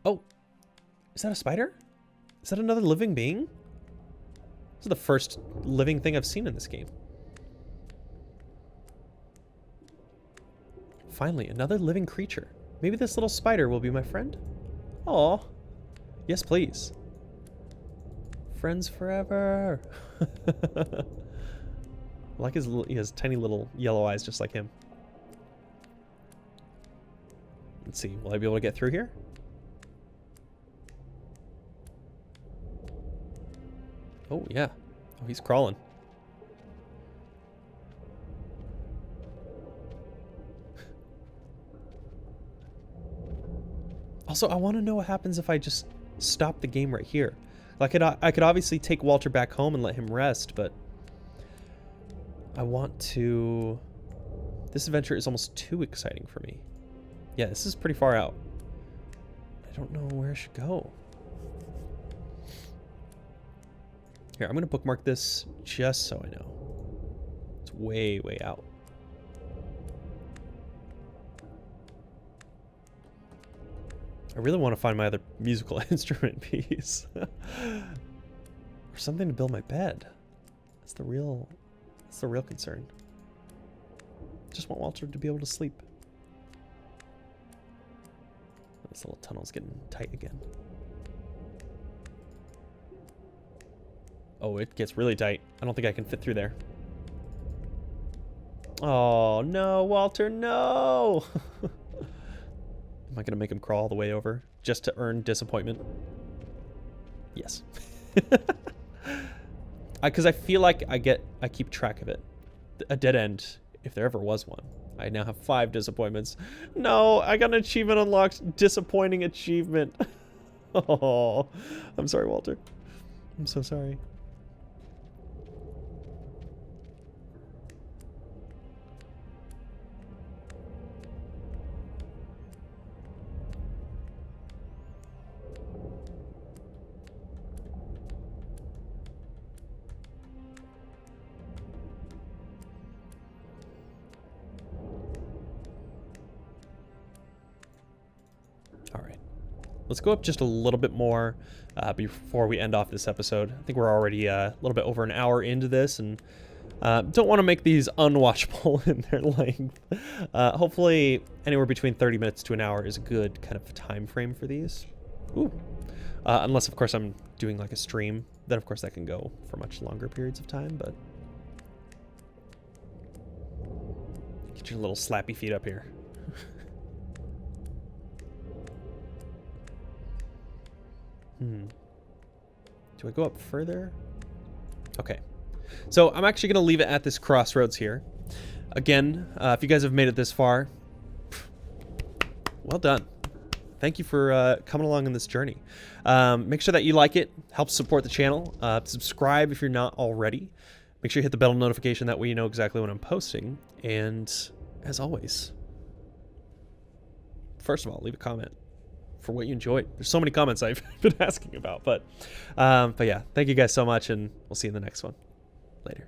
Speaker 1: Oh, is that a spider? Is that another living being? This is the first living thing I've seen in this game. Finally, another living creature. Maybe this little spider will be my friend? Aw. Yes, please. Friends forever. I like he has tiny little yellow eyes just like him. Let's see, will I be able to get through here? Oh, yeah. Oh, he's crawling. Also, I want to know what happens if I just stop the game right here. Like, I could obviously take Walter back home and let him rest, but I want to... This adventure is almost too exciting for me. Yeah, this is pretty far out. I don't know where I should go. Here, I'm going to bookmark this just so I know. It's way, way out. I really want to find my other musical instrument piece. Or something to build my bed. That's the real concern. Just want Walter to be able to sleep. This little tunnel's getting tight again. Oh, it gets really tight. I don't think I can fit through there. Oh, no, Walter, no! Am I going to make him crawl all the way over just to earn disappointment? Yes. Because I feel like I keep track of it. A dead end, if there ever was one. I now have 5 disappointments. No, I got an achievement unlocked. Disappointing achievement. Oh, I'm sorry, Walter. I'm so sorry. let's go up just a little bit more before we end off this episode. I think we're already a little bit over an hour into this, and don't want to make these unwatchable in their length. Hopefully anywhere between 30 minutes to an hour is a good kind of time frame for these. Ooh. Unless, of course, I'm doing like a stream. Then, of course, that can go for much longer periods of time, but... Get your little slappy feet up here. Do I go up further? Okay. So I'm actually going to leave it at this crossroads here. Again, if you guys have made it this far, well done. Thank you for coming along on this journey. Make sure that you like it. Helps support the channel. Subscribe if you're not already. Make sure you hit the bell notification. That way you know exactly when I'm posting. And as always, first of all, leave a comment for what you enjoyed. There's so many comments I've been asking about. But yeah, thank you guys so much, and we'll see you in the next one. Later.